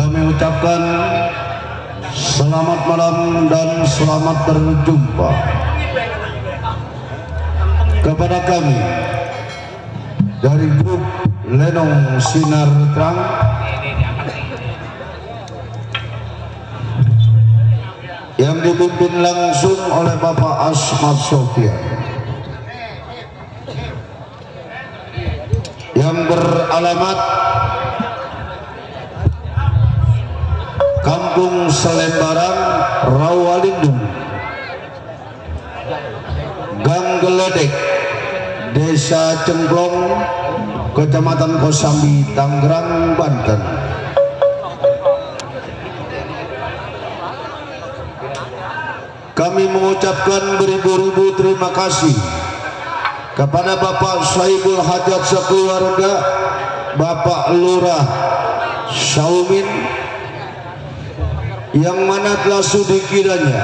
kami ucapkan selamat malam dan selamat berjumpa kepada kami dari grup Lenong Sinar Terang yang dipimpin langsung oleh Bapak Asmad Sofyan, yang beralamat Kampung Selembaran, Rawalindung, Gang Geledek, Desa Cemplong, Kecamatan Kosambi, Tangerang, Banten. Kami mengucapkan beribu-ribu terima kasih kepada Bapak Saibul Hajat sekeluarga, Bapak Lurah Saumin, yang mana telah sudi kiranya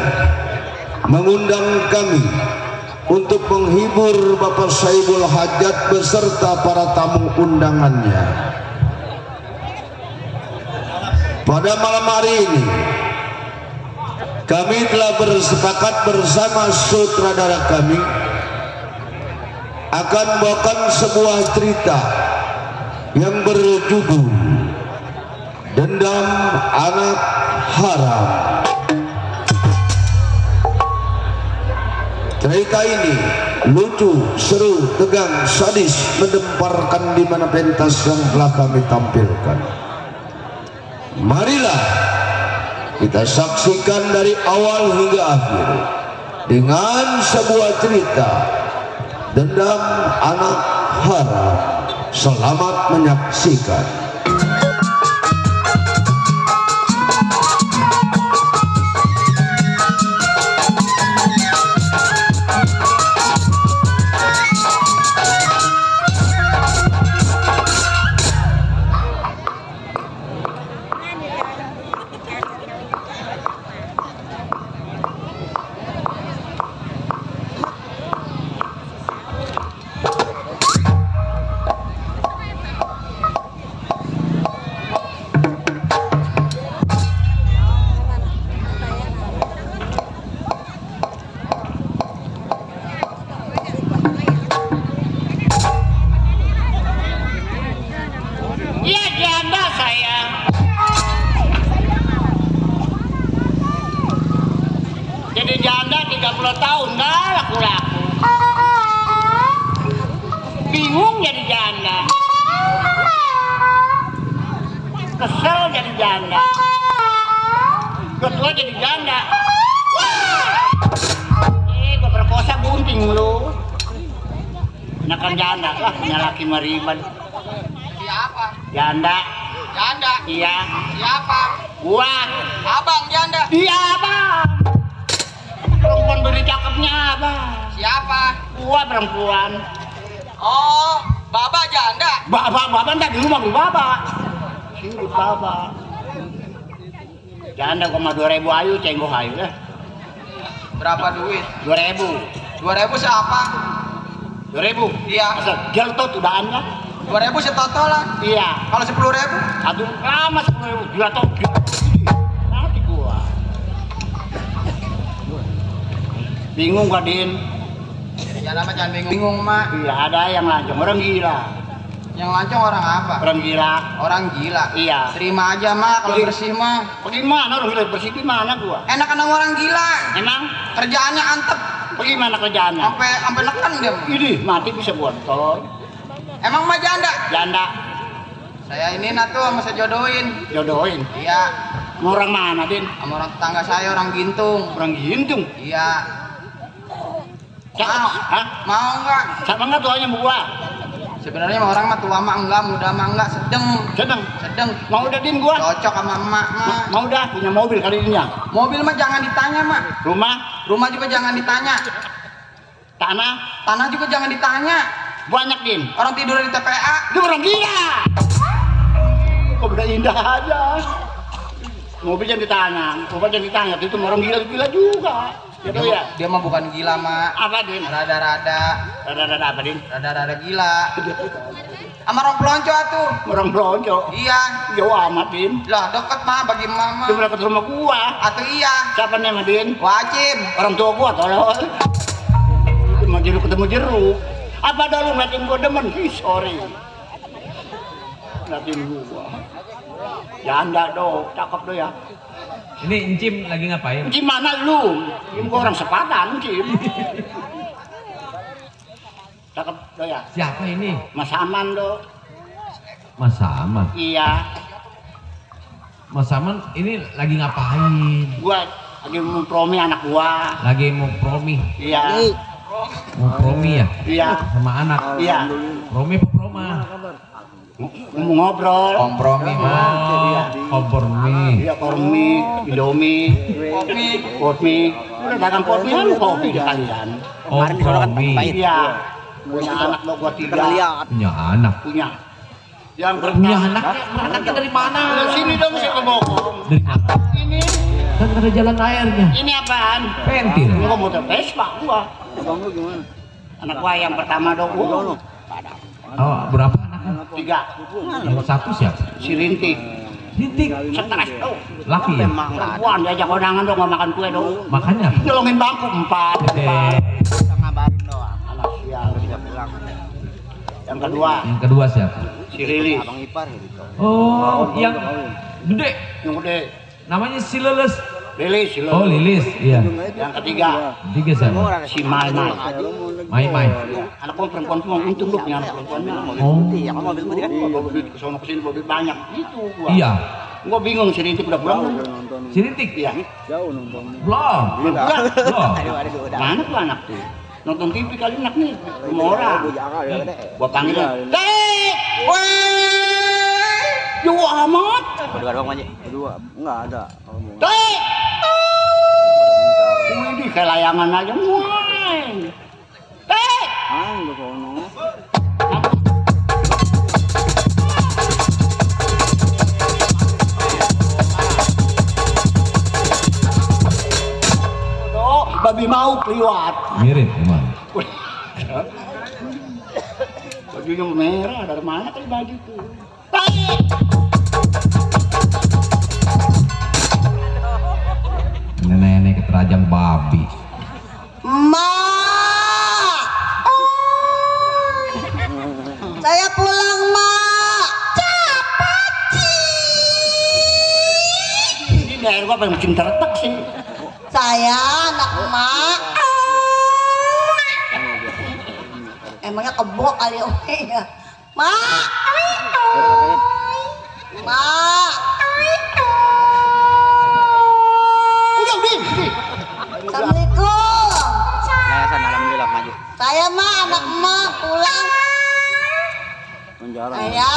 mengundang kami untuk menghibur Bapak Saibul Hajat beserta para tamu undangannya. Pada malam hari ini kami telah bersepakat bersama sutradara kami akan membawakan sebuah cerita yang berjudul Dendam Anak Haram. Cerita ini lucu, seru, tegang, sadis, mendemparkan di mana pentas yang telah kami tampilkan. Marilah kita saksikan dari awal hingga akhir dengan sebuah cerita Dendam Anak Haram. Selamat menyaksikan. Jadi janda 30 tahun nggak laku-laku. Bingung jadi janda. Kesel jadi janda. Ketua jadi janda. Gue perkosa bunting lu. Enakan janda lah, punya laki mariban. Siapa? Janda. Janda? Iya. Siapa? Gua. Abang janda? Iya bang. Perempuan beri cakepnya abang. Siapa? Gua perempuan. Oh, Baba janda? Baba entar di rumah Baba. Sini Baba. Janda koma 2000 ayu cenggoh ayu ya. Berapa duit? 2000. 2000 siapa? 2000. Iya. Asal gel tuh tudaannya. 2000 setotolan. Iya. Kalau 10.000? Aduh lama 10.000 gila tuh. Nanti gua. Bingung gak Din? Jangan bingung mak. Iya ada yang lancong orang gila. Yang lancong orang apa? Orang gila. Orang gila. Iya. Terima aja mak kalau bersih mah. Bagaimana orang gila bersih di mana gua? Enak sama orang gila. Emang Kerjaannya antep. bagaimana kerjaannya? Sampai neken dia. Ini mati bisa botol. Emang mah janda? Janda Saya ini natu sama saya jodohin. jodohin. Iya. Mau orang mana Din? Sama orang tetangga saya orang Gintung. Orang Gintung. Iya. Siapa? Hah? Mau nggak? Siapa enggak tuanya bu gua? Sebenarnya mah orang mah tua mah enggak, muda mah enggak, sedeng. Sedang. Mau udah Din gua? Cocok sama emak mah. Mau udah punya mobil kali ini ya? Mobil mah jangan ditanya mak. Rumah? Rumah juga jangan ditanya. Tanah? Tanah juga jangan ditanya. Banyak Din. Orang tidur di TPA. Itu orang gila. Kok udah indah aja. Mobil jangan ditanya, rumah jangan ditanya. Itu orang gila juga. Gitu ya. Dia mah bukan gila, Mak. Apa, Din? Rada-rada Apa, Din? rada-rada gila. Sama orang pelonco atuh. Orang pelonco. Iya. Jauh amat, Din. Lah deket mah bagi mama. Dia berangkat rumah gua. Atau iya. Siapa nama, Din? Wajib. Orang tua gua tolol. Mau jeruk ketemu jeruk. Apa dah lu ngeliatin gua demen? Ih, sorry. Ngeliatin gua. Janda do, cakep do ya. Ini Encim lagi ngapain? Gimana lu? Gua orang Sepatan, Cim. Cakep do ya. Siapa ini? Mas Aman do. Mas Aman. Iya. Mas Aman ini lagi ngapain? Gua lagi mempromi anak gua. Lagi mau promi. Iya. Mau promi ya? Iya. Sama anak. Iya. Promi apa proma? Mau ngobrol. Kompromi mah. Oh, kompromi. Iya, kormi, indomie, kopi. Udah dagang kopi lu kopi di kalian. Oh, promi. Iya. Punya anak lo gua 3. Punya anak. Punya. Yang Punya anaknya, anaknya dari mana? Sini dong si pembohong. Dari mana? Ini. Kan ada jalan airnya. Ini apaan? Pentil. Gua motor Vespa gua. Anak gua yang pertama dong. Oh, berapa anaknya? 3. Nomor 1 siapa? Si Rintik. Rintik. Stres tuh. Laki ya? Perempuan diajak kondangan dong nggak makan kue dong. Makanya. Nyolongin bangku 4. Ngabarin doang. Anak sial tidak pulang. Yang kedua Yang kedua siapa? si Lilis. Oh, yang gede. Yang gede Namanya si Leles. Lilis. Oh, Lilis. Iya. Yang ketiga Tiga siapa? si Mai. Mai. Anak gua perempuan semua, untung lu punya anak perempuan. Oh. Bawa duit ke sono kesini, bawa duit banyak. Itu gua. Iya. Gua bingung si Rintik udah pulang belum? Si Rintik. Iya. Belum. Belum pulang. Belum. Mana tuh anak tuh? Nonton TV kali enak nih, rumah orang. Gua panggil, Dek! Weh! Jauh amat. Berdua doang aja. Enggak ada. Dek! Wih, kayak layangan aja, wah. Dek! Ang sono. Babi mau keliwat. Mirip emang. Bajunya merah, dari mana kali baju tuh? Nenek-nenek keterajang babi. Mak, saya pulang, Mak. Cepat Ini daerah gua pengen mesin terletak sih. saya anak Mak. Emangnya kebo kali oke ya, Mak. Mak. Udah. Assalamualaikum. Yayasan alhamdulillah maju. Saya Mak, anak Mak pulang. Penjara. Saya.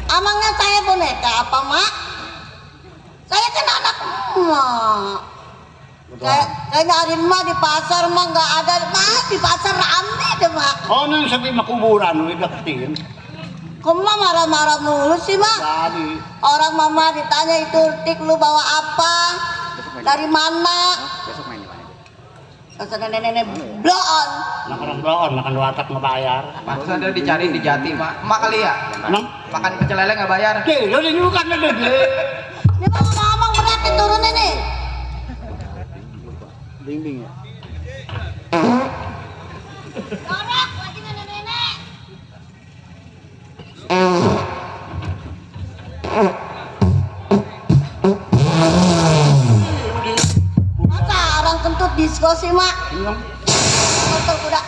Emangnya saya boneka apa, Mak? Saya kan anak Mak. Saya nyariin Mak di pasar, Mak nggak ada. Mak di pasar rame deh, Mak. Oh, nih sepi mah kuburan, lu deketin. Kok Mak marah-marah mulu sih, Mak? Jadi, Orang Mama ditanya itu, Tik lu bawa apa? Dari mana? Besok main di mana? Kata nenek-nenek bloon. anak orang bloon, makan watak ngebayar. Masa dia dicariin di Jati, Mak. Mak kali ya? Emang? Makan pecel lele nggak bayar. Oke, udah juga kan deh. Ini mau ngomong berat turun ini. Bimbing ya. Dorok lagi nenek-nenek. Masa orang kentut disco sih, Mak? Motor kuda.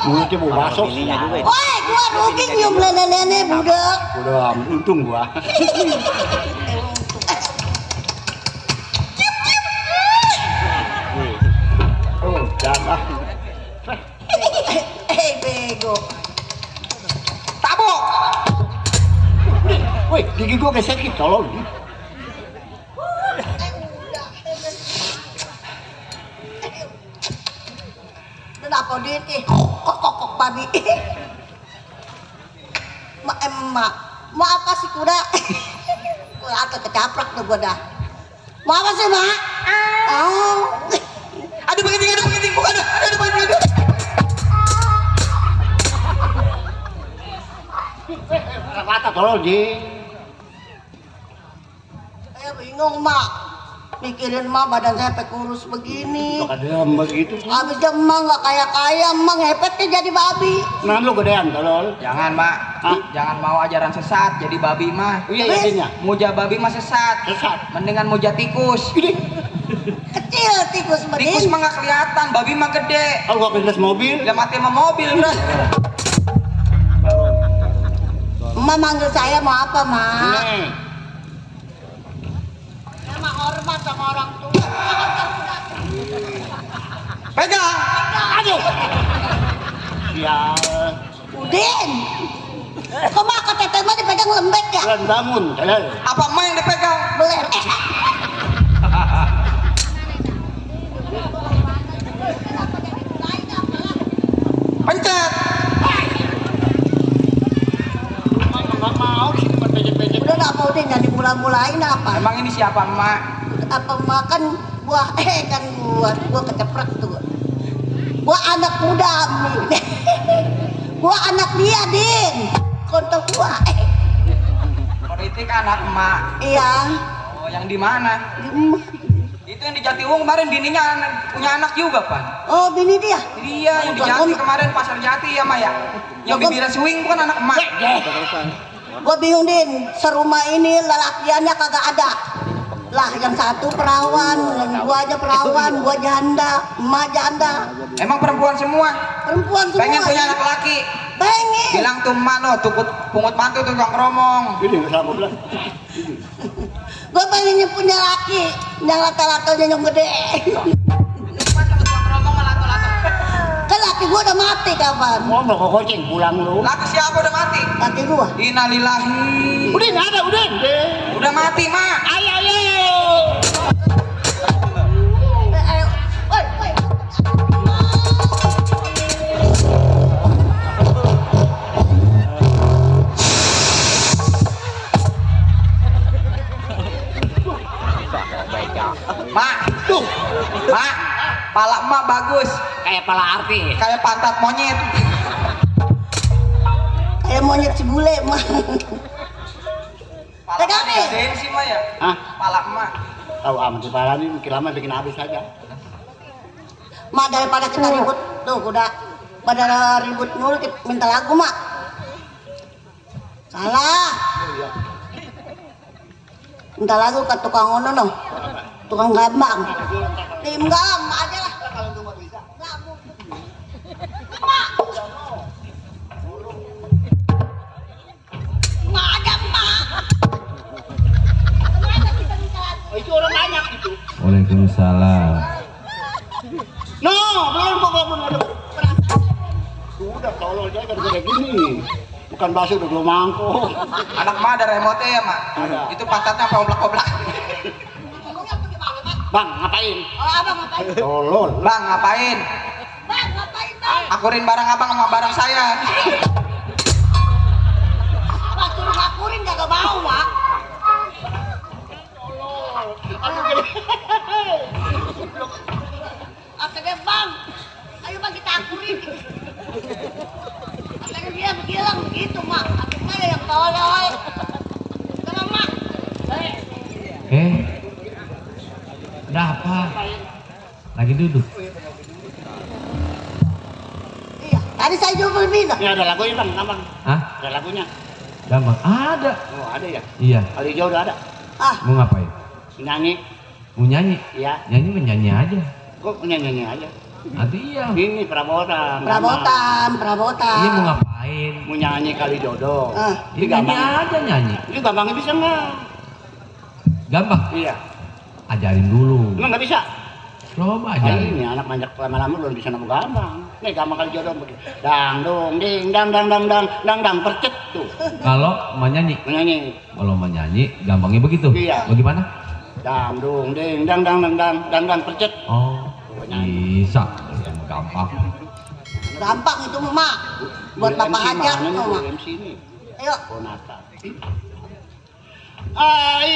Mulutnya mau masuk. Woi, gua rugi nyium nenek-nenek budak. Udah, untung gua. Oh, jangan. Baby. gua kesekit tolol. Kenapa dia kok babi? Emak, mau apa sih kuda? Gua atau kecaprak tuh gua dah. Mau apa sih mak? Oh, Ada begitu, bukan ada begitu. Kata tolol ji. saya bingung mak. Mikirin mak badan saya sampai kurus begini. Ada begitu. Habisnya emak nggak kaya emak ngepetnya jadi babi. Nah lu gedean tolol. Jangan mak, jangan mau ajaran sesat jadi babi mah. Iya yakinnya. Muja babi mah sesat. Sesat. Mendingan muja tikus. Kecil tikus Tikus bedin. mah nggak kelihatan, babi mah gede. Kalau gua kelas mobil. Udah mati sama mobil udah. Emak manggil saya mau apa mak? Nih. Saya mah hormat sama orang tua. Pegang. Aduh. Ya. Udin. Kok mak ke teteh mah dipegang lembek ya? Kan bangun tolol. Apa emak yang dipegang? Beler. Pencet. Nggak mau sih cuma becek-becek. Udah nggak mau deh jadi mula-mulain apa? Emang ini siapa emak? Apa makan buah kan gua keceprak tuh. Gua anak muda Min. Gua anak dia Din. Kontol gua. Politik anak emak. Iya. Oh, yang di mana? Itu yang di Jatiwung kemarin bininya punya anak juga, Pak. Oh bini dia. Iya, yang di Jati kemarin pasar Jati ya, Mak ya. Yang bibirnya swing bukan anak emak. Gua bingung Din. Serumah ini lelakiannya kagak ada. Lah yang satu perawan, yang gua aja perawan, gua janda, emak janda. Emang perempuan semua? Perempuan semua. Pengen punya anak laki. Pengen. Bilang tuh emak lo, pungut mantu tukang keromong. Ini nggak sama lah. Gue pengennya punya laki yang lato-latonya yang gede. Kan laki gue udah mati kapan? Mau kok koceng pulang lu. Laki siapa udah mati? Laki gue. Innalillahi. Udah nggak ada udah. Udah mati, Mak. Ayo. Woi. Mak, tuh. Mak, pala emak bagus. Kayak pala arti. Kayak pantat monyet. Kayak monyet si bule mah. Pala Pegang emak nih. digadein sih, Mak ya. Hah? Pala emak. Tahu amat si pala ini mungkin lama bikin habis aja. Mak daripada kita ribut tuh udah pada ribut mulu minta lagu mak. Salah. Minta lagu ke tukang ono no. Tukang gambang. Tim galam aja lah. Nggak mungkin. Mak. Mak ada mak. Kemana kita minta lagu? Oh, itu orang banyak itu. Waalaikumsalam. No, belum ada. Sudah tolol aja kayak gini. Bukan bakso udah belum mangkok. Anak emak ada remote ya, Mak? Ada. Itu pantatnya apa oblak-oblak? Bang, ngapain? Oh abang ngapain? Tolol. Bang, ngapain? Bang ngapain bang? Akurin barang abang sama barang saya. Abang suruh ngakurin kagak mau mak. Akhirnya bang, ayo bang kita akurin. Akhirnya dia bilang begitu mak. Akhirnya yang tolol. Sama mak. Ada apa? Lagi duduk. Iya, tadi saya juga bilang. Ini ada lagunya bang, abang. Hah? Ada lagunya. Gampang. Ada. Oh ada ya. Iya. Kali jauh udah ada. Ah, Mau ngapain? Nyanyi. Mau nyanyi? Iya. Nyanyi menyanyi aja. Kok nyanyi aja. Nanti iya. Ini perabotan. perabotan. Iya mau ngapain? Mau nyanyi kali jodoh. Ah. Ini Nyanyi gampang. aja nyanyi. Ini gampangnya bisa nggak? Gampang. Iya. Ajarin dulu. Emang nggak bisa? Coba Nah, aja. ini anak manjak lama-lama belum bisa nemu gampang. Nih gampang kali jodoh begitu. Dang dong ding dang dang dang dang dang dang percet tuh. Kalau menyanyi, Menyanyi. kalau menyanyi gampangnya begitu. Iya. Bagaimana? Dang dong ding dang dang dang dang dang dang percet. Oh, bisa. Gampang. Gampang itu mak. Buat bapak hajat tuh mak. MC ini. Ayo. Konata. Ai,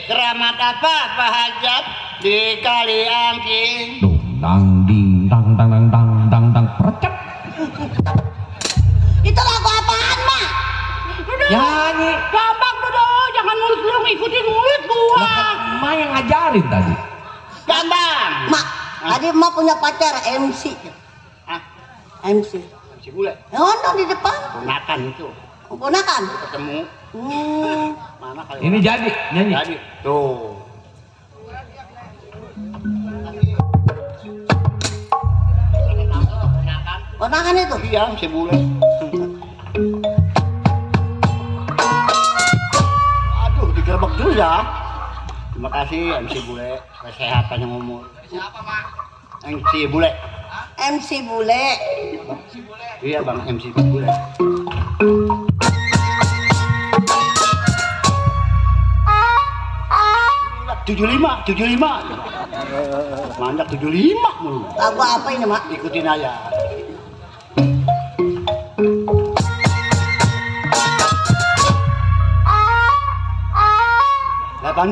keramat apa Pak Hajat di Kaliangking? Dung dang ding dang dang dang dang dang dang percet. Itu lagu apaan mak? Nyanyi. Gampang tuh, jangan mulut lu ngikutin mulut gua. Lah kan emak yang ngajarin tadi. Gampang. Mak, tadi emak punya pacar MC. Ah, MC. MC bule. Nondong di depan. Ponakan itu. Ponakan. Ketemu mana kali? Ini jadi nyanyi. Jadi. Tuh. Ponakan itu. Iya, MC bule. Aduh, digerebek dulu ya. Terima kasih MC bule, sehat panjang umur. Siapa, Mak? MC bule. MC bule. Iya bang, MC bule. Tujuh lima. Manjak 75 mulu. Lagu apa ini mak? Ikutin aja. Delapan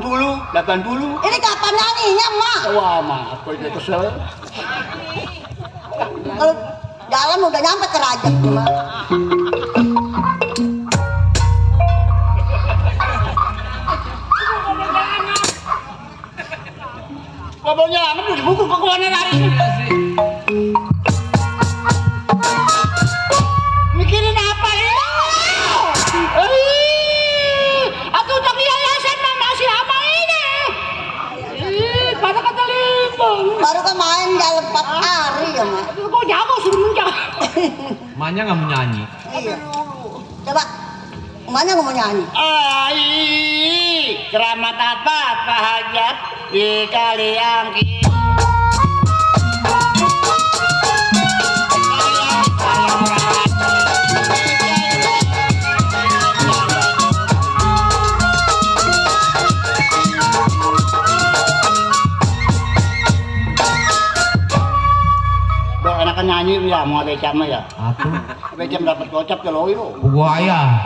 puluh. Ini kapan nyanyinya mak? Wah, maaf, kok jadi kesel. Kalau jalan udah nyampe ke Rajak nih mak. Pokoknya amat di buku kok kemana lari? Mikirin apa ini? Aku tak yayasan mama si ama ini. Pada kata limbang. Baru kan main jalan 4 hari ya mak. Kok jago sebenarnya? Emaknya nggak mau nyanyi. Iya. Coba. Mana nggak mau nyanyi? Ai, keramat apa Pak Hajat di Kaliangking? Udah enakan nyanyi ya, mau becam ya. Atuh, Becam dapat gocap ke loyo. buaya.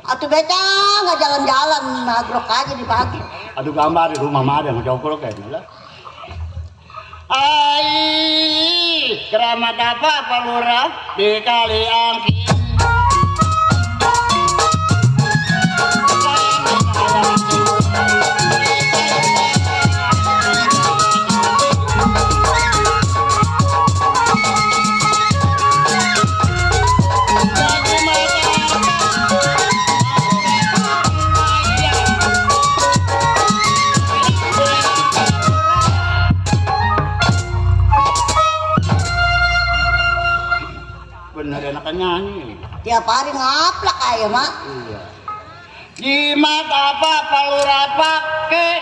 Atuh beca nggak jalan-jalan, nagrok aja di pagi. Aduh gambar di rumah mah ada ngejongkol kayak gitu lah. Ai, keramat apa Pak Lurah di Kaliangking? Bener enakan nyanyi. Tiap hari ngaplak aja mak. Iya. Jimat apa Pak Lurah pakai?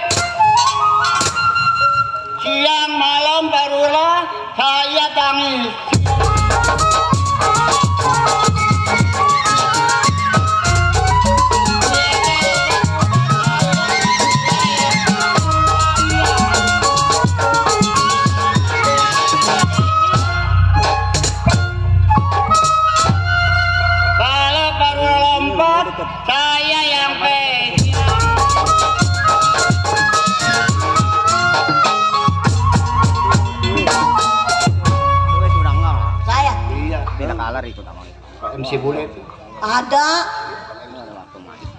Siang malam barulah saya tangis. Kalau baru lompat, saya yang pegang. Saya Iya, Beda kalar ikut sama itu. Pak MC Bule itu. ada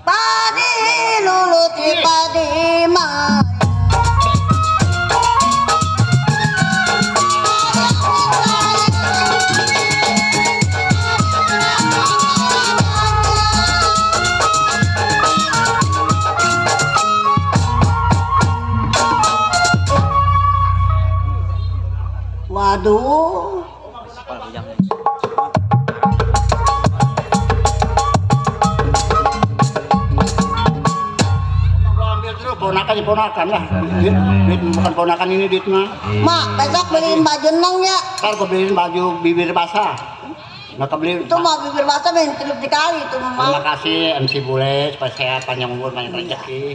padi luluti padi mah. Waduh, Kepala bujangnya. Gua ambil dulu ponakan ponakan lah. Duit bukan ponakan ini duit mah. Mak, besok beliin baju nang ya. Ntar gue beliin baju bibir basah. Nggak kebeli. Itu mau bibir basah main tilup dikali itu Terima Mak. kasih MC Bule supaya sehat panjang umur banyak rezeki.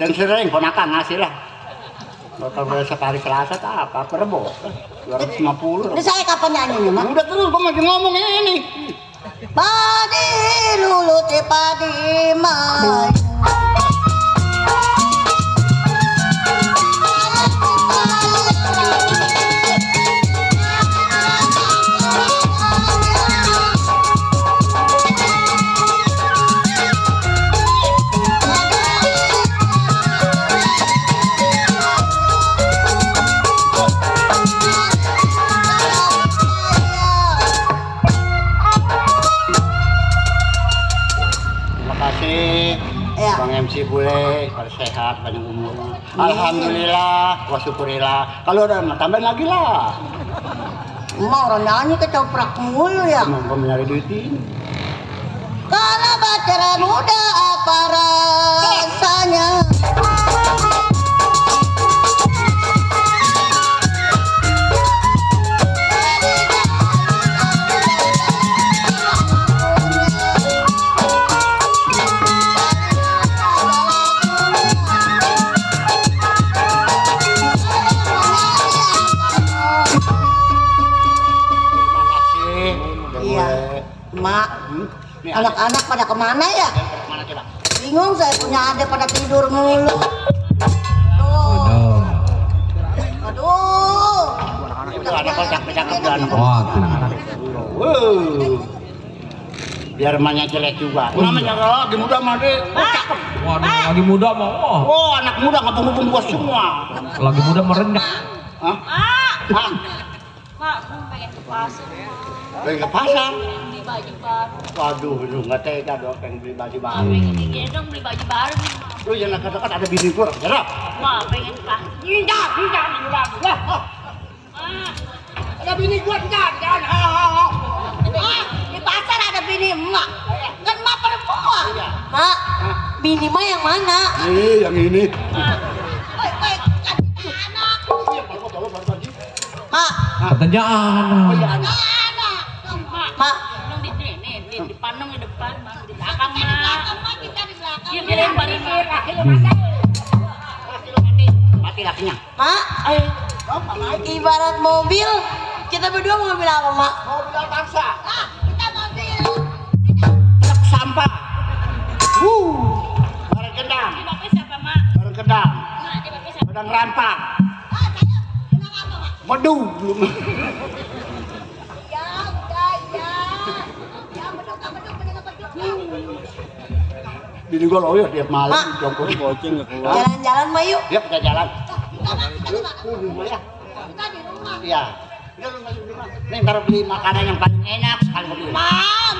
Dan sering ponakan ngasih lah. Kalau boleh sekali Selasa tak apa Rebo 250. Ini saya kapan nyanyinya Mak? Udah terus gue masih ngomong ini. Padi lulu te padi mai. Ya. Bang MC Bule, pada sehat, banyak umur. Alhamdulillah, wa syukurillah. Kalau ada tambahin lagi lah. Emang orang nyanyi kecoprak mulu ya. Emang nyari duit ini. Kalau pacaran muda apa rasanya? Mak, anak-anak pada kemana ya? Kemana coba? Bingung saya punya adik pada tidur mulu. Aduh. Itu ada kocak-kocak kebetulan. Biar emaknya jelek juga. Namanya lagi muda mah deh. Cakep. Waduh, lagi muda mah. Oh, anak muda ngabung-ngabung bos semua. Lagi muda merendah. Hah? Hah? Mak, aku pengen ke pasar. Pengen ke pasar? Beli baju baru. Waduh, lu nggak tega dong pengen beli baju baru. Pengen digendong beli baju baru nih. Lu jangan dekat-dekat ada bini gua, jarang. Mak, pengen ke pasar. Tidak. Ada bini gua, jangan. Di pasar ada bini emak. Kan emak perempuan. Mak, bini emak yang mana? Yang ini. Woi, anak. Mak, Katanya anak. Mak. Nung di sini, di depan nung di depan, Mak. Di belakang, Mak. Kita di belakang. Dia kirim barisir, akhir Mati lakinya. Mak, ibarat mobil, kita berdua mobil apa, Mak? Mobil Avanza. Kita mobil. Truk sampah. Barang gendang. Di bapak siapa, Mak? Barang gendang. Mak, di bapak siapa? Barang rampak. Kenapa apa, Mak? Waduh, belum. Ya, udah, ya. Ya, beduk. Bini gua loyo tiap malam Mak. jongkok kucing nggak keluar. Jalan-jalan, Mayu. Ya kita jalan. Kita di rumah. Iya. Udah lu masuk di mana? Nih ntar beli makanan yang paling enak sekali berdua. Ma,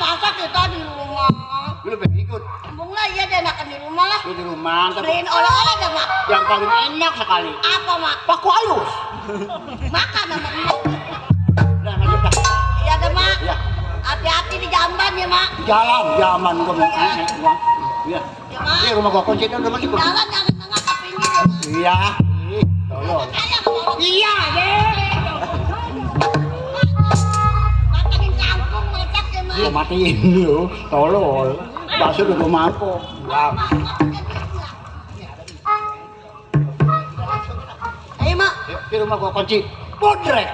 masa kita di rumah? Lu pengen ikut? Bunga iya deh enakan di rumah lah. Lu di rumah ntar Beliin oleh-oleh deh, Mak. yang paling enak sekali. Apa, Mak? Paku halus. Makan sama emak. Udah lanjut dah. Iya deh, Mak. Iya. Hati-hati di jamban ya, Mak. Jalan zaman gua mau aneh gua. Iya. Ya, Mak. Ini rumah gua kunci udah masih kunci. Jalan jangan tengah ke pinggir ya, Mak. Iya. Ih, tolong. Saya ke bawah. Iya, deh. Matangin kampung, macet ya, Mak. Lu matiin lu, tolol. Bakso udah gua mangkok. Wah. Ayo, Mak. Yuk, di rumah gua kunci. Bodrek.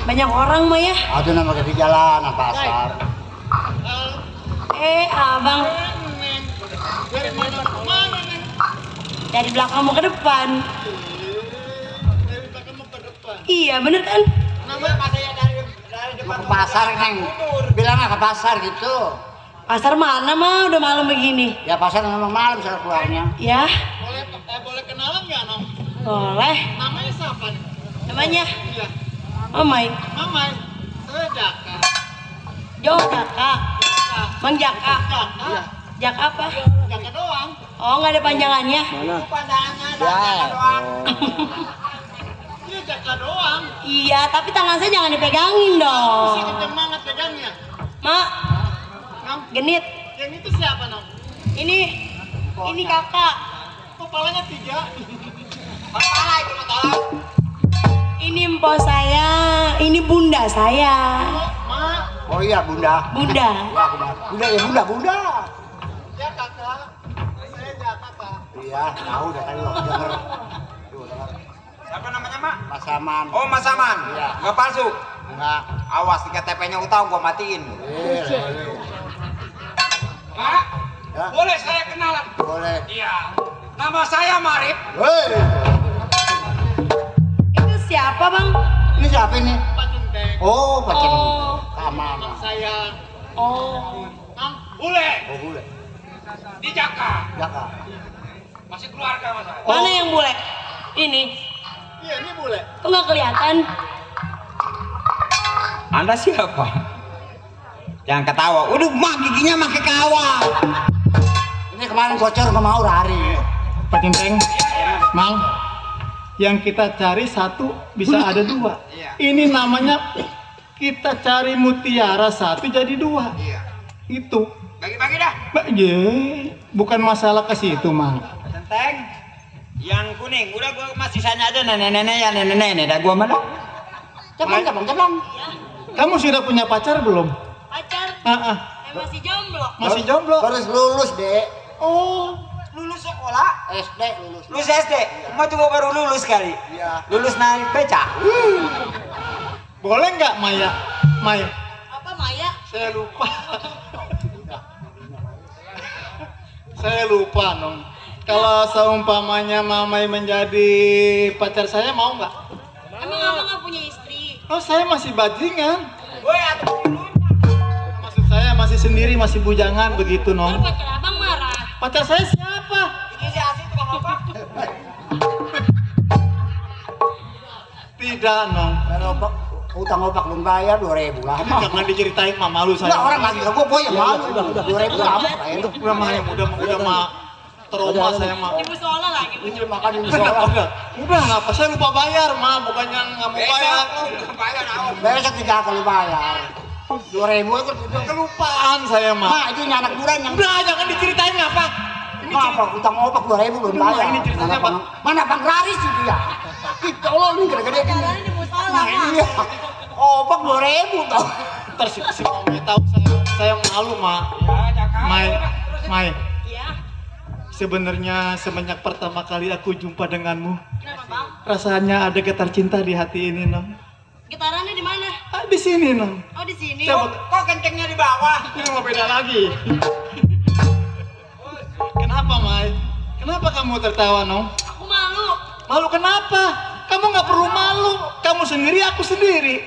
Banyak orang mah ya. Atau nama di jalanan pasar. Abang. Dari mana ke mana nih? Dari belakang mau ke depan. Dari belakang ke depan. Iya, bener kan? Namanya katanya dari depan Ke pasar, Neng. Bilangnya ke pasar gitu. Pasar mana mah udah malam begini. Ya pasar memang malam saya keluarnya. Ya, boleh kenalan nggak, Nong? boleh. Namanya siapa nih? Namanya Iya. Mamai. Mamai. Saya Jaka. Jo Jaka. Mang Jaka. Jaka. Jaka apa? Jaka doang. Oh, nggak ada panjangannya. Pandangannya ada Ya. Jaka doang. Iya Jaka doang. Iya, tapi tangan saya jangan dipegangin dong. Si kenceng banget pegangnya. Mak, Nong, genit. yang itu siapa, Nong? Ini kakak. Kepalanya 3. Ini empok saya. Ini bunda saya. Mak. Oh iya, Bunda. Bunda. Ya, Bunda ya Bunda. Ya kakak. Saya Jaka, Kak. Iya, tahu dah kan lo denger. Tuh, denger. Siapa namanya, Mak? Mas Saman. Oh, Mas Saman. Iya. Nggak palsu. Enggak. Awas di KTP-nya utang gua matiin. Pak, Ya. boleh saya kenalan? Boleh. Iya. Nama saya Marip. Hei. Itu siapa, Bang? Ini siapa ini? Pak Centeng. Oh, Pacen. Oh. Kamar. Nong saya. Oh. Nong. Bule. Oh, boleh. Di Jaka. Jaka. Masih keluarga Mas. Mana yang bule? Ini. Iya, ini boleh. Kok nggak kelihatan? Anda siapa? Jangan ketawa. Udah, mak giginya makai kawat. Ini kemarin bocor nggak mau hari. Pak Centeng. Mang. Yang kita cari satu bisa ada 2. Iya. Ini namanya kita cari mutiara 1 jadi 2. Iya. Itu. Bagi-bagi dah. Bukan masalah ke situ, Mang. Centeng. Yang kuning. Udah gua masih sisanya aja nenek-nenek ya nenek-nenek. Dah gua mana? Cepang. Kamu sudah punya pacar belum? Pacar? Masih jomblo. Masih jomblo? Harus lulus, Dek. Oh, Lulus sekolah. SD lulus. Lulus SD. Emak juga baru lulus kali. Iya. Lulus naik beca. boleh nggak Maya? Maya, Apa Maya? saya lupa. Saya lupa, Nong. Kalau seumpamanya Mamai menjadi pacar saya, mau nggak? Emang abang nggak punya istri? Oh, saya masih bajingan. Woi, atuh Maksud saya masih sendiri, masih bujangan begitu, Kalau Nong. pacar abang marah. Pacar saya siapa? ini si Asih tukang apa? Tidak, Nong. Utang opak belum bayar 2.000 lama. Jangan diceritain, Mah, malu saya. Enggak, orang lagi gua boy malu udah 2.000 lama. Udah mah trauma saya, Mah. Ibu sekolah lagi. Ini makan di sekolah. Udah, ngapa saya lupa bayar, Mah, bukannya nggak mau bayar. Bayar awal. Besok 3 kali bayar. 2.000 itu Kelupaan saya, Mah. Mak, itu anak bulan yang Udah, jangan diceritain ngapa. apa utang opak 2.000 belum Aduh, bayar. ini ceritanya, Pak. Mana Bang Raris sih dia? Kita Allah ini gara-gara gini. Pacaran di musola, Nah, Pak. iya. Opak 2.000 tau. Ntar si Mami tahu saya malu, Mak. Mai, Iya. sebenarnya semenjak pertama kali aku jumpa denganmu, Kenapa, Bang? rasanya ada getar cinta di hati ini, Nong. Gitarannya di mana? Di sini, Nong. Oh, di sini. Coba. Kok kencengnya di bawah? Ini mau beda lagi. Kenapa, Mai? Kenapa kamu tertawa, Nong? Aku malu. Malu kenapa? Kamu nggak perlu malu. Kamu sendiri, aku sendiri.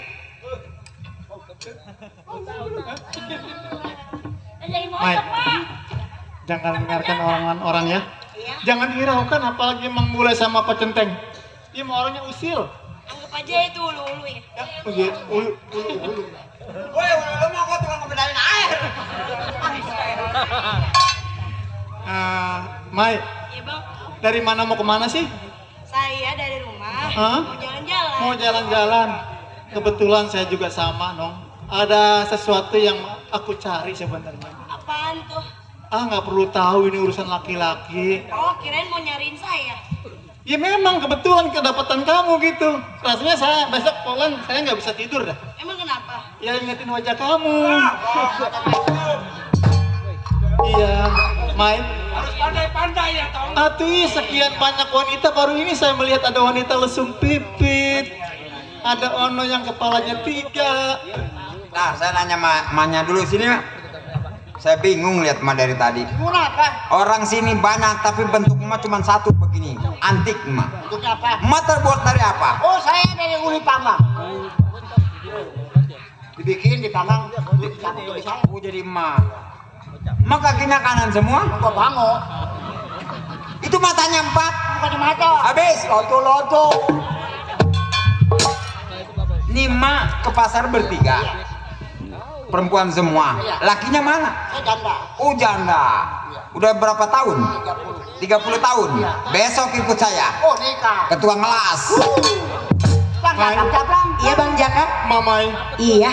Jadi Mai, motor, Pak. jangan dengarkan omongan orang ya. Iya. Jangan hiraukan, apalagi memulai sama Pak Centeng. Dia mau orangnya usil. Anggap aja itu ulu-ulu ya. Ya, begitu. Woi, lu mau kok tukang ngebedain air? Mai, Iya, Bang. dari mana mau kemana sih? Saya dari rumah Hah? mau jalan-jalan. Mau jalan-jalan. Kebetulan saya juga sama, Nong. Ada sesuatu yang aku cari sebenarnya. Apaan tuh? Nggak perlu tahu, ini urusan laki-laki. Oh, kirain mau nyariin saya. Ya memang kebetulan kedapatan kamu gitu. Rasanya saya besok pulang saya nggak bisa tidur dah. Emang kenapa? Ya ingetin wajah kamu. Iya, Mai. Harus pandai-pandai ya, tau? Sekian banyak wanita, baru ini saya melihat ada wanita lesung pipit. Ada ono yang kepalanya 3. Nah, saya nanya Manya dulu sini, Mak. Saya bingung lihat mah dari tadi. Kenapa? Orang sini banyak tapi bentuk emak cuma satu begini, antik emak. Bentuknya apa? Emak terbuat dari apa? Oh, saya dari uli panggang. Dibikin, dipanggang, dicabut dari saya. Oh, jadi emak. Emak kakinya kanan semua? Gua bangun. Itu matanya 4. Bukan di mata. Habis. Loto-loto. Ini emak ke pasar bertiga. Perempuan semua. Lakinya mana? Saya janda. Oh, janda. Udah berapa tahun? 30 tahun. Besok ikut saya. Oh, nikah. Ketua ngelas. Caplang. Iya Bang Jaka. Mamai, Iya.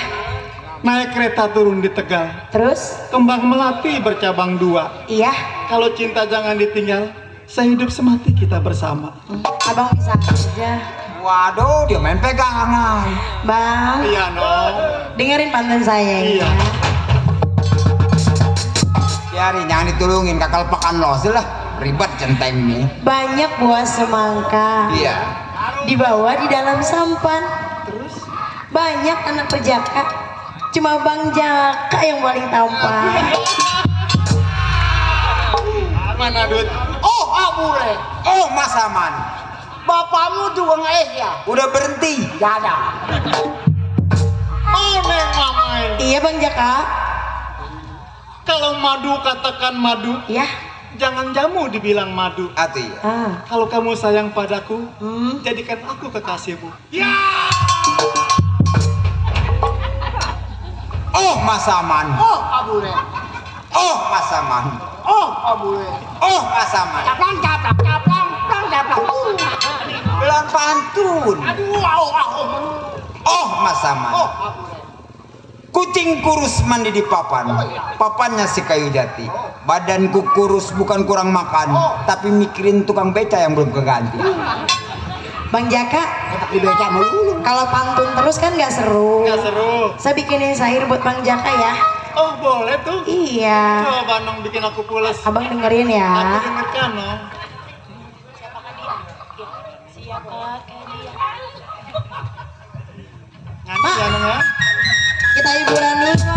naik kereta turun di Tegal. Terus? Kembang melati bercabang 2. Iya. Kalau cinta jangan ditinggal, sehidup semati kita bersama. Abang bisa aja. Waduh, dia main pegangan. Bang, Iya, no. dengerin pantun saya Iya. ya. Biarin, jangan ditulungin, kakal pakan los lah. Ribet centeng ini. Banyak buah semangka. Iya. Dibawa di dalam sampan. Terus? Banyak anak pejaka. Cuma Bang Jaka yang paling tampan. Mana Dut? Oh, boleh. Oh, Mas Aman. Bapakmu juga ya? Udah berhenti. Janda. Oh, Neng Mamai. Iya Bang Jaka. Kalau madu katakan madu, Ya. jangan jamu dibilang madu. Ati. Kalau kamu sayang padaku, Hmm. jadikan aku kekasihmu. Oh, Mas Aman. Oh, boleh. Oh, Mas Aman. Oh, boleh. Oh, Mas Aman. Caplang. Pelan pantun. Aduh, Oh, Mas Aman. Oh, boleh. Kucing kurus mandi di papan. Papannya si kayu jati. Badanku kurus bukan kurang makan, tapi mikirin tukang beca yang belum keganti. Bang Jaka, Dibeca melulu. kalau pantun terus kan nggak seru. Nggak seru. Saya bikinin syair buat Bang Jaka ya. Oh, boleh tuh. Iya. Coba Nong bikin aku pulas. Abang dengerin Aku ya. dengarkan, Nong. Ngantuk ya, Nong ya? Kita hiburan dulu.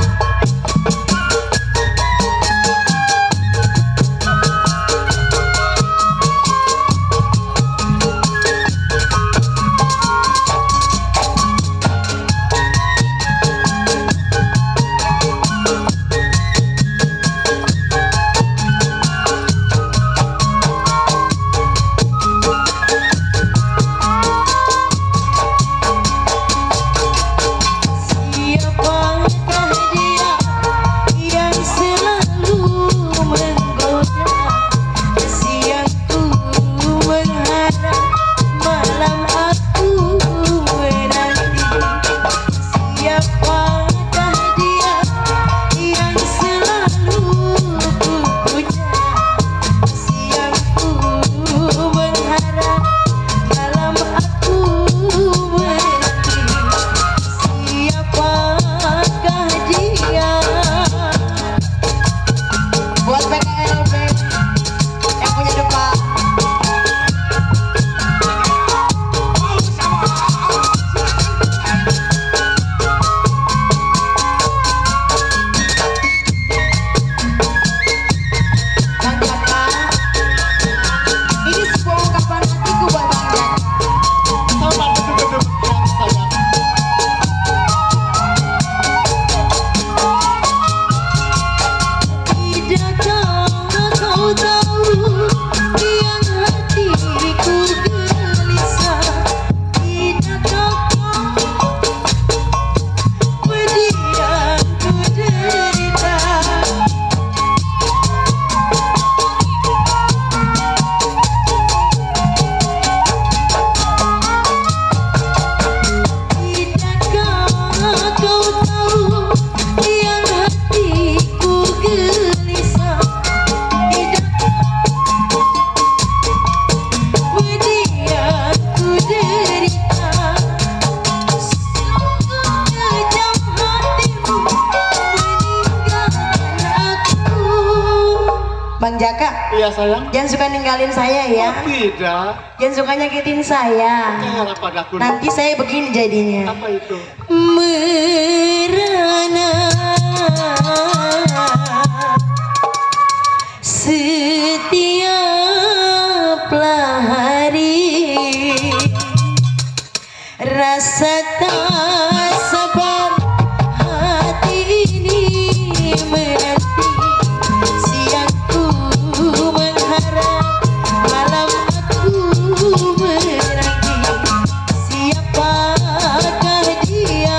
Jaka. Iya sayang. Jangan suka ninggalin saya ya. Oh, tidak. Jangan suka nyakitin saya. Percayalah padaku. Nanti saya begini jadinya. Apa itu? Merana setiaplah hari rasa tak sabar hati ini menanti siangku mengharap malam aku menanti siapakah dia.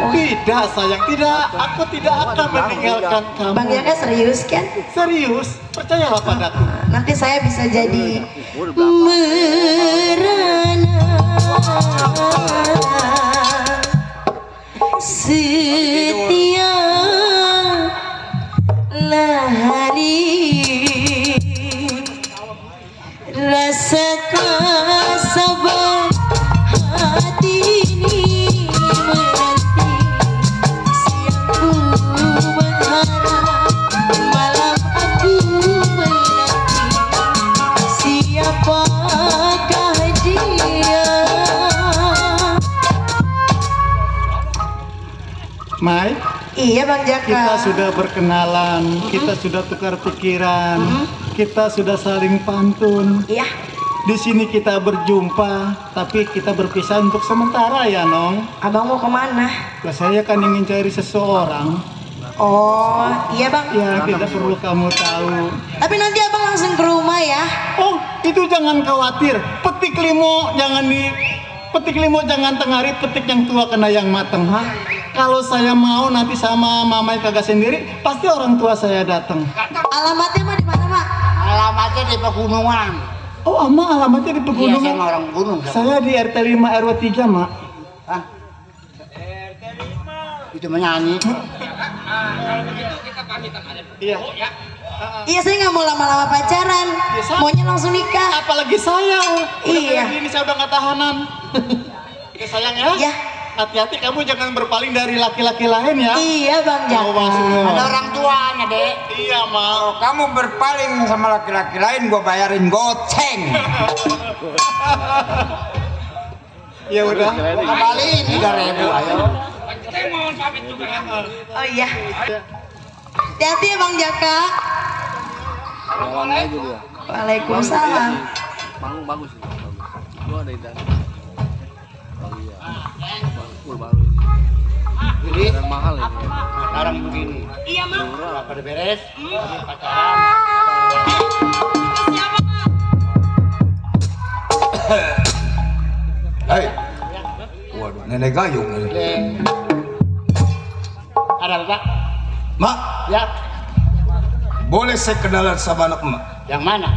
Tidak sayang, tidak. Aku tidak akan meninggalkan kamu. Bang Jaka serius kan? Serius, percayalah padaku. Nanti saya bisa jadi merana setiaplah hari rasa tak sabar hati ini menanti siangku mengharap malam aku menanti siapakah dia. Mai, Iya Bang Jaka. kita sudah berkenalan, kita sudah tukar pikiran, kita sudah saling pantun. Iya. Di sini kita berjumpa, tapi kita berpisah untuk sementara ya, Nong. Abang mau kemana? Lah, saya kan ingin cari seseorang. Oh, iya Bang. Ya, tidak perlu kamu tahu. Tapi nanti Abang langsung ke rumah ya. Oh, itu jangan khawatir. Petik limo jangan tengari, petik yang tua kena yang mateng. Kalau saya mau nanti sama mamai kagak sendiri, pasti orang tua saya datang. Alamatnya mah di mana, Mak? Alamatnya di pegunungan. Oh, ama alamatnya di Iya, pegunungan. saya orang gunung. Saya di RT 5 RW 3, Mak. Hah? Itu menyanyi. Iya. Iya, saya nggak mau lama-lama pacaran. Maunya langsung nikah. Apalagi saya. Iya. Ini saya udah nggak tahanan. Ya sayang ya. Iya. Hati-hati kamu jangan berpaling dari laki-laki lain ya. Iya Bang Jaka. Ada orang tuanya, Dek. Iya, Mak. Kalau kamu berpaling sama laki-laki lain, gue bayarin goceng. Ya udah. Kembali 3.000, ayo. Oh iya. Hati-hati ya Bang Jaka. Waalaikumsalam. Panggung bagus. Gua ada idan. Jadi Mahal ini. sekarang begini. Iya, Mak. Pada beres, kami pacaran. Hei. Waduh, nenek gayung ini. Ada apa, Pak? Mak, Ya, boleh saya kenalan sama anak emak? yang mana?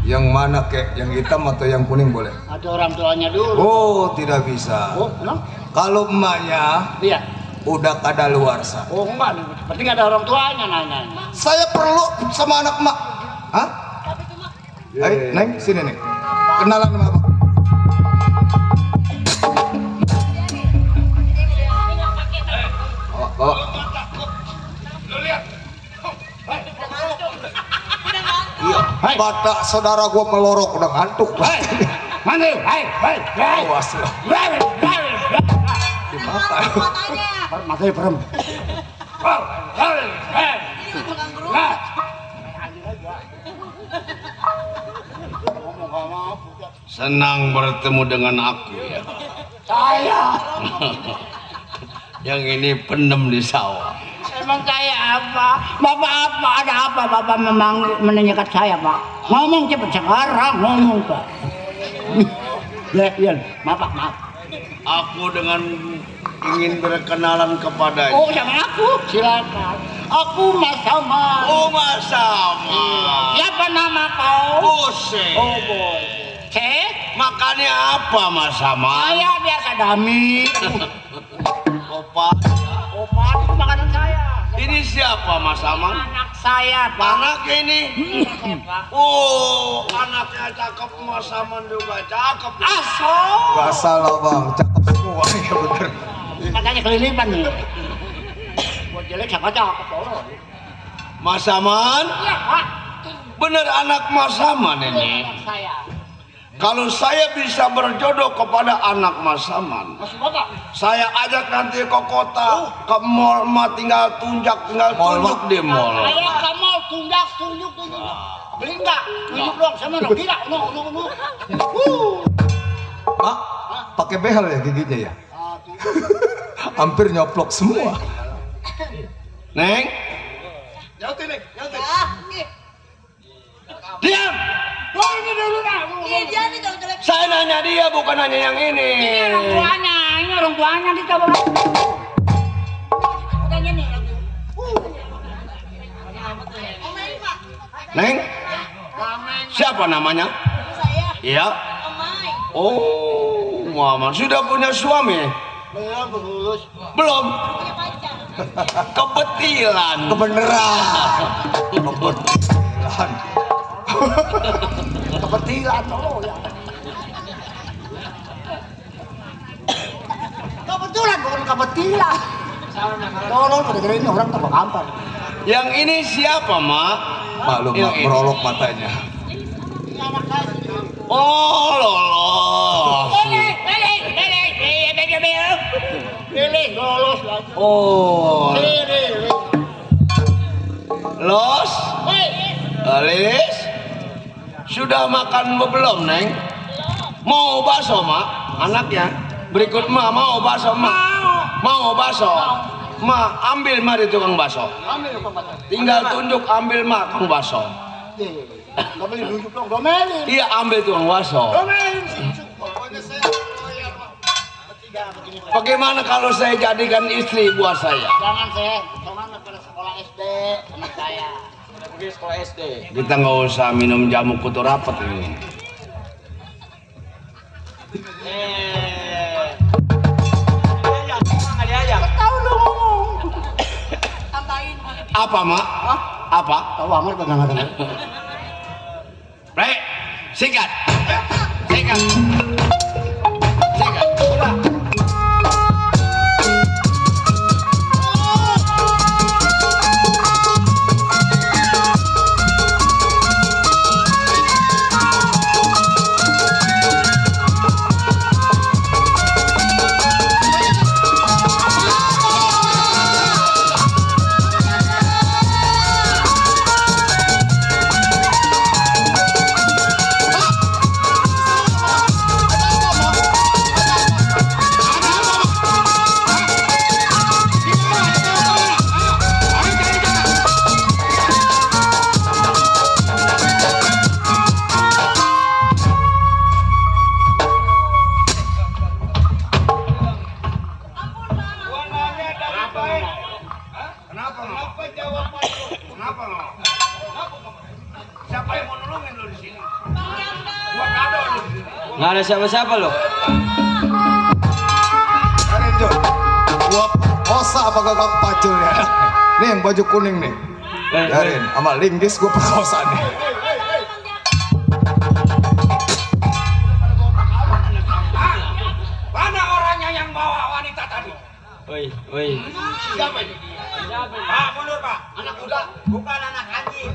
Yang mana kek? Yang hitam atau yang kuning boleh? Ada orang tuanya dulu. Oh, tidak bisa. Oh, no? Kalau emaknya Iya. udah kadaluarsa. Oh, enggak. Penting ada orang tuanya nanya. Saya perlu sama anak emak. Hah? Ayo, Neng, sini Neng. Kenalan sama Abang. Oh, oh. Mata saudara gua melorok udah ngantuk. Mana? Awas lo. Di mata. Matanya perem. Senang bertemu dengan aku ya. Saya. Yang ini pendem di sawah. Emang saya apa? Bapak apa? Ada apa? Bapak memang menanyakan saya, Pak. Ngomong cepat sekarang, ngomong, Pak. Ya, maaf. Aku dengan ingin berkenalan kepadanya. Oh, sama aku? Silakan. Aku Mas Sama. Oh, Mas Sama. Siapa nama kau? Bose. Oh, Bose. Makannya apa, Mas Sama? Saya biasa dami. Opat. Opat itu makanan saya. Ini siapa, Mas Sama? Anak saya, Pak. Anak ini? Oh, anaknya cakep, Mas Sama juga cakep. Aso. Gak salah, Bang. Cakep semua, ya bener. Katanya kelilipan nih. Buat jelek siapa cakep, Mas Saman? Iya, Pak. Bener anak Mas Saman ini? Anak saya. Kalau saya bisa berjodoh kepada anak Mas Saman, Masuk Bapak. saya ajak nanti ke kota, ke mall, mah tinggal tunjuk di mall. Saya ke mall, tunjuk. Beli enggak? Tunjuk doang, sama dong. Gila, no. Mak, pakai behel ya giginya ya? Hampir nyoplok semua. Neng? Nyautin, Neng. Diam! Ini dulu dah. Dia nih jelek. Saya nanya dia, bukan nanya yang ini. Ini orang tuanya dicoba. Katanya nih lagi. Omel, Pak. Neng? Siapa namanya? Saya. Iya. Omai. Oh, Mama sudah punya suami? Belum. Punya pacar. Kebetulan. Kebenaran. Kebetilan oh ya. Kebetulan bukan kebetilan. Tolong pada ini orang tambah gampang. Yang ini siapa, Mak? Maklum, Mak, merolok matanya. Oh, lolos. Lolos lagi. Oh. Los? Alis? Sudah makan belum, Neng? Mau bakso, Mak? Anaknya? Berikut Ma, mau bakso, Ma? Mau bakso? Ma, ambil mari tukang bakso. Tinggal tunjuk ambil Ma, tukang bakso. Gak boleh tunjuk dong, domelin. Iya, ambil tukang bakso. Domelin. Bagaimana kalau saya jadikan istri buat saya? Jangan pada sekolah SD anak saya. Pergi sekolah SD. Kita nggak usah minum jamu kutu rapat ini. Tahu lu ngomong. Tambahin. Apa, Mak? Apa? Tahu amat kadang-kadang. Baik, singkat. Singkat. Nggak ada siapa-siapa loh. Karin Jo, gua perkosa apa gagang pacul ya? Nih yang baju kuning nih. Karin, sama linggis gua perkosa nih. Mana orangnya yang bawa wanita tadi? Woi. Siapa ini? Pak, mundur Pak. Anak muda. Bukan anak anjing.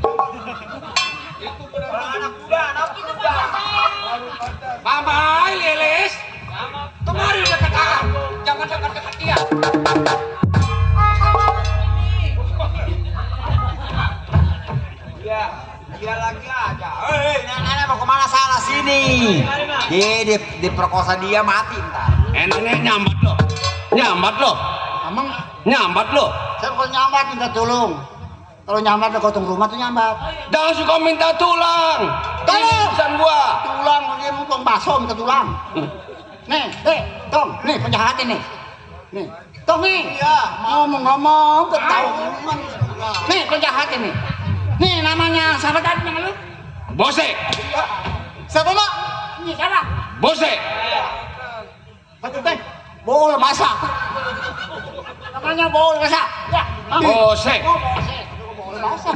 Mama, Lilis. Kemari dekat aku. Jangan dekat-dekat dia. Dia lagi aja. Nenek mau kemana sana sini? Diperkosa dia mati ntar. Nenek nyambat lo. Nyambat lo. Emang Nyambat lo. Saya kalau nyambat minta tolong. Kalau nyambat ke gotong rumah tuh nyambat. Jangan suka minta tulang. Kalau- Ini urusan gua. Tulang, dia mau tuang bakso minta tulang. Nih, Tong, nih penjahat ini. Nih, Tong nih. Iya, Ngomong-ngomong ketahuan. Nih penjahat ini. Nih namanya siapa tadi nama lu? Bose. siapa mak? Ini siapa? Bose. Betul teh. Bol basah. Namanya bol basah. Ya. Bose. Bol basah.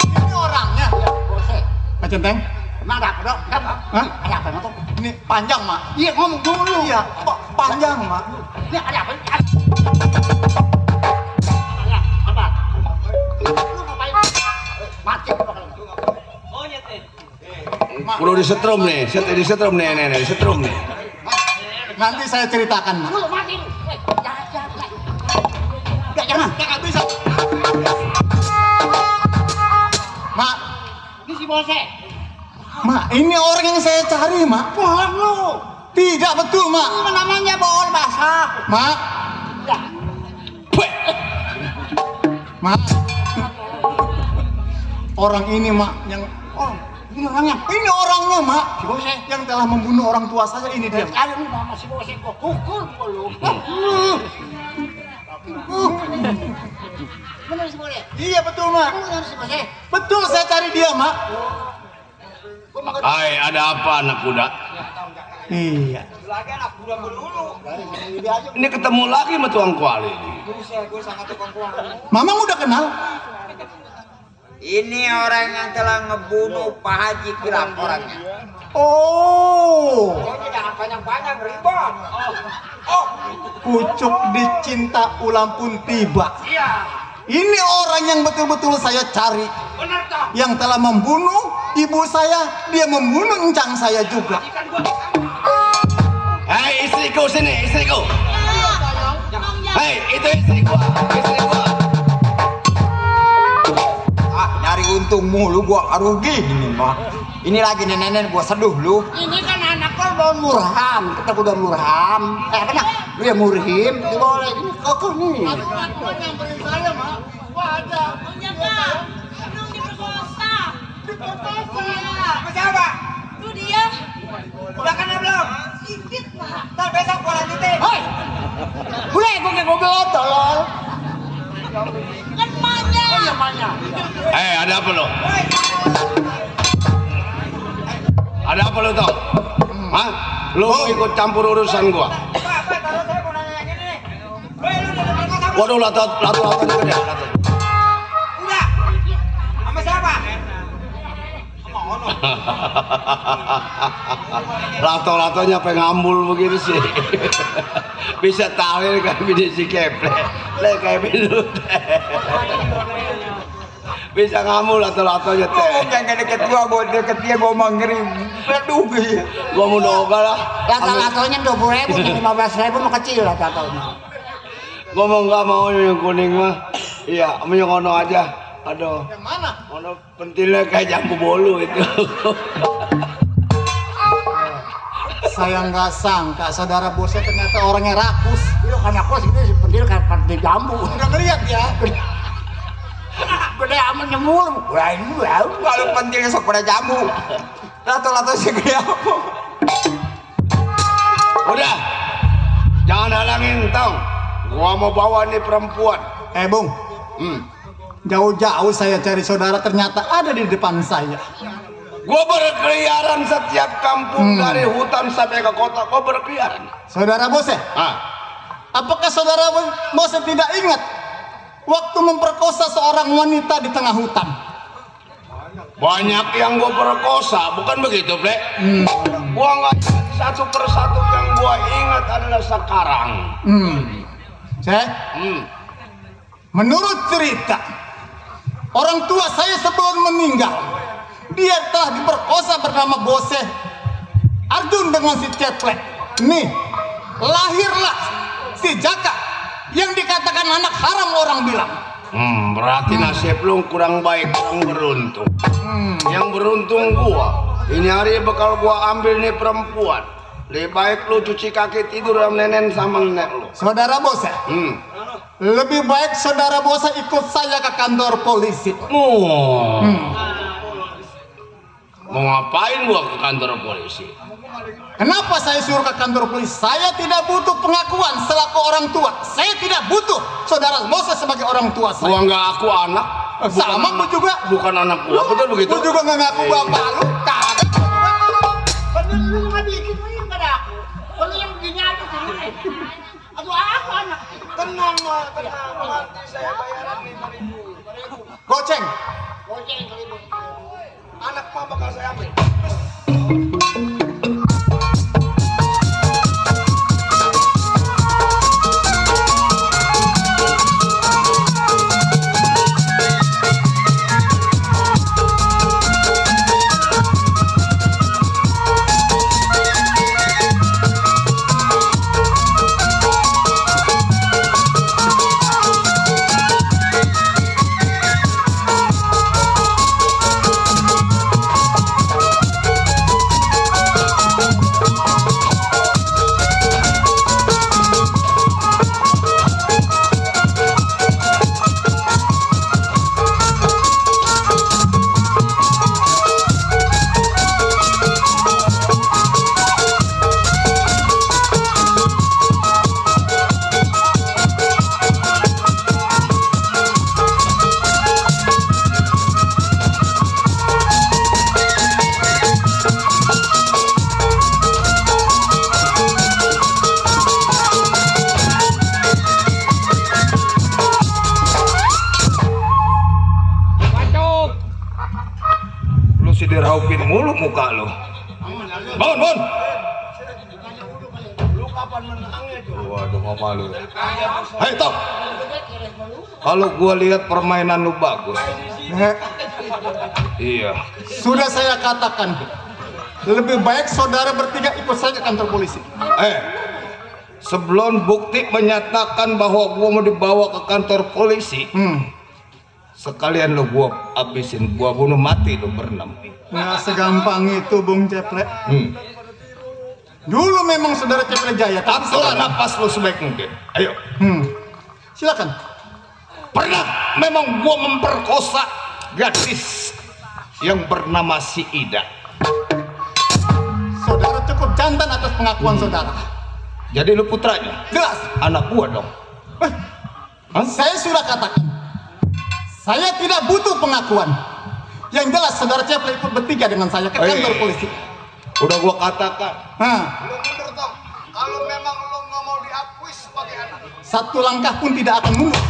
Ini orangnya. Ya, bose. Pak Centeng, Emang ada apa dok? Hah? Ada apa mak? ini panjang mak. Iya ngomong dulu. Iya, panjang mak. Ini ada apa? Ya, apa? Lu ngapain? Mati gua kalau. Perlu disetrum nih, disetrum nih, nenek, disetrum nih. Nanti saya ceritakan mak. Lu mati lu. Jangan. Jangan. Nggak bisa. Mak, Ini si bose. mak, ini orang yang saya cari mak. Bohong lu. Tidak betul mak. Ini namanya bol basah. Mak, Ya. mak. Orang ini mak yang Ini orangnya. ini orangnya mak Si bose. yang telah membunuh orang tua saya ini dia. Sekali lu sama si bose gua pukul lu. Benar si bose. Iya betul mak. Benar si bose. Betul saya cari dia mak. Hai, ada apa anak kuda? Iya. Lagi anak budak dulu. Ini ketemu lagi sama tuang kuali ini. Gue sangat tukang kuang. Mamang udah kenal? Ini orang yang telah ngebunuh Pak Haji Kirap orangnya. Oh, Pokoknya jangan banyak-banyak ribet. pucuk dicinta ulang pun tiba. Iya. Ini orang yang betul-betul saya cari. Benar toh. Yang telah membunuh ibu saya, dia membunuh encang saya juga. Hei, istriku sini, istriku. Hei, itu istri gua, istri gua. Nyari untung mulu gua rugi ini mah. Ini lagi nenek gua seduh lu. Ini kan anak korban murham. Kita udah murham. Apa nak? Lu yang murhim. Boleh. Ini kokoh nih. Punya kak, belum diperkosa. Apa siapa? Itu dia. Udah kena belum? Sikit lah. Ntar besok gua lanjutin. Hoi. Boleh gua kayak goblok tolol. Kan emaknya. Hei, ada apa lo? Ada apa lo tau? Hah? Lo mau ikut campur urusan gua? Pak, taruh saya mau nanya yang ini nih. Waduh, lato-lato gede. Udah. Sama siapa? Lato-latonya pengambul begitu sih. Bisa tahu kan bini si keple. Le kayak bini bisa ngambul lato-latonya teh. Ngomong jangan deket gua deket dia gua mau ngirim. Aduh gue. Gua mau doga lah. Lato-latonya 20.000, 15.000 mah kecil lato-latonya. Gua mau nggak mau yang kuning mah. Iya, yang ono aja. Aduh. Yang mana? Ono pentilnya kayak jambu bolu itu. Saya nggak sangka saudara bosnya ternyata orangnya rakus. Itu kan aku sih pentil kan pentil jambu. Udah ngeliat ya? Gede amat nyemur. Wah ini wow. Kalau pentilnya sok pada jambu. Lato-lato segede apa? Udah. Jangan halangin, Tong. Gua mau bawa nih perempuan. Bung, jauh-jauh saya cari saudara ternyata ada di depan saya. Gua berkeliaran setiap kampung dari hutan sampai ke kota. Gua berkeliaran. Saudara bosnya, Ah, apakah saudara bosnya tidak ingat waktu memperkosa seorang wanita di tengah hutan? banyak yang gua perkosa, bukan begitu, Ple? Gua nggak ingat satu persatu, yang gua ingat adalah sekarang. Cek, menurut cerita orang tua saya sebelum meninggal Dia telah diperkosa bernama Bose Arjun dengan si Ceplek. Nih, lahirlah si Jaka yang dikatakan anak haram orang bilang. Berarti nasib lu kurang baik, kurang beruntung. Yang beruntung gua. Ini hari bakal gua ambil nih perempuan. Lebih baik lu cuci kaki tidur sama nenek sama nenek lu. Saudara Bose, lebih baik saudara Bose ikut saya ke kantor polisi. Mau ngapain gua ke kantor polisi? Kenapa saya suruh ke kantor polisi? Saya tidak butuh pengakuan selaku orang tua. Saya tidak butuh saudara Bose sebagai orang tua saya. Gua nggak aku anak. Sama gua juga. Bukan anak gua, betul begitu? Gua juga nggak ngaku bapak lu. Kagak. Bener lu nggak bikin main pada aku. Kalau yang begini aja sendiri. Aduh aku anak. Tenang, nanti saya bayaran 5.000. Goceng. Goceng kali itu. Anak mah bakal saya ambil. Diraukin mulu muka lo. Bangun. Lu kapan menangnya tuh? Waduh, mau malu. Hei, Tok. Kalau gua lihat permainan lu bagus. Iya. Sudah saya katakan, lebih baik saudara bertiga ikut saya ke kantor polisi. Sebelum bukti menyatakan bahwa gua mau dibawa ke kantor polisi, sekalian lo gua abisin, gua bunuh mati lo berenam. Nggak segampang itu, Bung Ceplek. Dulu memang saudara Ceplek jaya, tapi sekarang napas lo sebaik mungkin. Ayo. Silakan. Pernah memang gua memperkosa gadis yang bernama si Ida. Saudara cukup jantan atas pengakuan saudara. Jadi lu putranya? Jelas. Anak gua dong. Saya sudah katakan, saya tidak butuh pengakuan. Yang jelas saudara Ceplek ikut bertiga dengan saya ke kantor polisi. Udah gua katakan. Lu mundur toh. Kalau memang lu nggak mau diakui sebagai anak, satu langkah pun tidak akan mundur.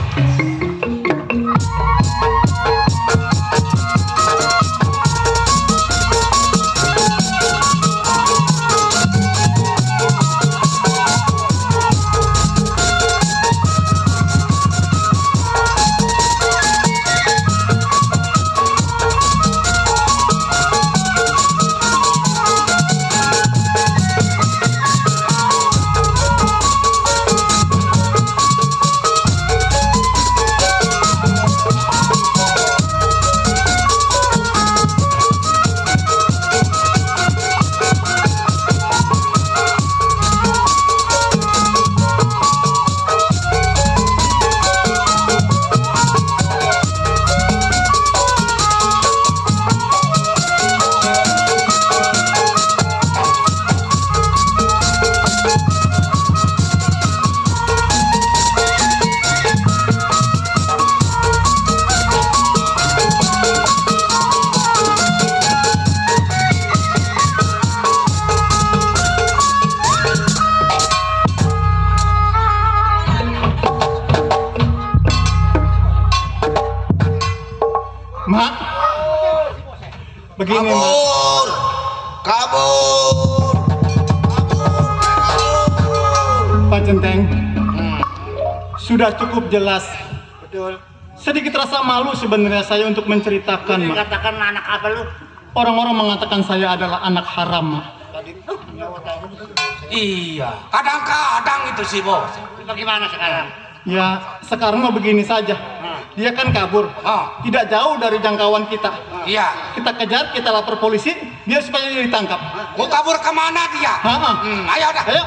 Mak, begini kabur, kabur. Pak Centeng, sudah cukup jelas. Betul. Sedikit rasa malu sebenarnya saya untuk menceritakan, Mak. Katakan anak apa lu? orang-orang mengatakan saya adalah anak haram, Mak. Iya, kadang-kadang itu sih bos. Bagaimana sekarang? Ya, sekarang mau begini saja. Dia kan kabur. Tidak jauh dari jangkauan kita. Iya. Kita kejar, kita lapor polisi, biar supaya dia ditangkap. Mau kabur kemana dia? Ha-ha. Ayo dah. Ayo.